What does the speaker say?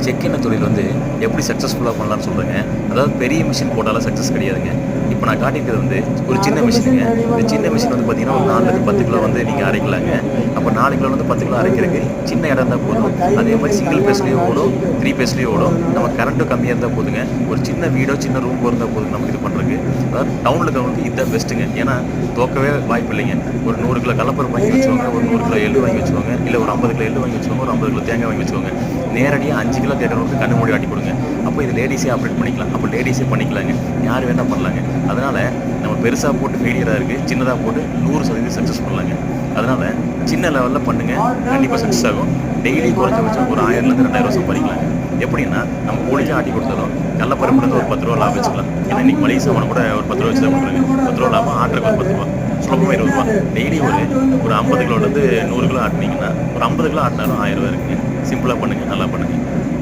Check எண்ணெய் தொழில் வந்து எப்படி சக்ஸஸ்ஃபுல்லாக பண்ணலாம்னு சொல்கிறேங்க. அதாவது பெரிய மிஷின் போட்டாலும் சக்ஸஸ் கிடையாதுங்க. இப்போ நான் காட்டியிருக்கிறது வந்து ஒரு சின்ன மிஷினுங்க. இந்த சின்ன மிஷின் வந்து பார்த்தீங்கன்னா ஒரு 4லேருந்து 10 கிலோ வந்து நீங்கள் அரைக்கலாங்க. அப்போ 4 கிலோலேருந்து 10 கிலோ அரைக்கிறதுக்கு சின்ன இடம் இருந்தால் போதும். அதே மாதிரி சிங்கிள் பேஸ்லேயும் ஓடும், 3 பேஸ்லேயும் ஓடும். நம்ம கரண்ட்டும் கம்மியாக இருந்தால் போதுங்க. ஒரு சின்ன வீடோ சின்ன ரூம் இருந்தால் போதும் நமக்கு இது பண்ணுறதுக்கு. அதாவது டவுனில் இருக்கிறவங்களுக்கு இதுதான் பெஸ்ட்டுங்க. ஏன்னா தோக்கவே வாய்ப்பு இல்லைங்க. ஒரு 100 கிலோ கடலப்பருப்பு வாங்கி வச்சுக்கோங்க, ஒரு 100 கிலோ எள்ளு வாங்கி வச்சுக்கோங்க, இல்லை ஒரு 50 கிலோ எள்ளு வாங்கி வச்சுக்கோங்க, ஒரு 50 கிலோ தேங்காய் வாங்கி வச்சுக்கோங்க. நேரடியாக 5 கிலோ கேட்குறவங்களுக்கு கண்ணு மூடி ஆட்டி கொடுங்க. அப்போ இது லேடிஸே ஆப்ரேட் பண்ணிக்கலாம். அப்போ லேடிஸே பண்ணிக்கலாங்க. யார் வேணால் பண்ணலாங்க. அதனால் நம்ம பெருசாக போட்டு ஃபெயிலியராக இருக்குது, சின்னதாக போட்டு 100% சக்ஸஸ் பண்ணலாங்க. அதனால் சின்ன லெவலில் பண்ணுங்கள், கண்டிப்பாக சக்ஸஸ் ஆகும். டெய்லி குறைஞ்சபட்சம் ஒரு 1000லேருந்து 2000 சம்பாதிக்கலாங்க. எப்படின்னா நம்ம கூலிக்கு ஆட்டி கொடுத்தாலும் கடலப்பருப்புலேருந்து ஒரு 10 ரூபா லாபம் வச்சுக்கலாம். ஏன்னா இன்றைக்கி மளிகை சாமான் கூட ஒரு 10 ரூபா வச்சு தான் கொடுக்குறாங்க. 10 ரூபா லாபம், ஆட்டுறதுக்கு ஒரு 10 ரூபா, சுலபமாக 20 ரூபா. டெய்லி ஒரு 50 கிலோலேருந்து 100 கிலோ ஆட்டினீங்கன்னா ஒரு 50 கிலோ ஆட்டினாலும் 1000 ரூபா இருக்குங்க. சிம்பிளாக பண்ணுங்கள், நல்லா பண்ணுங்கள்.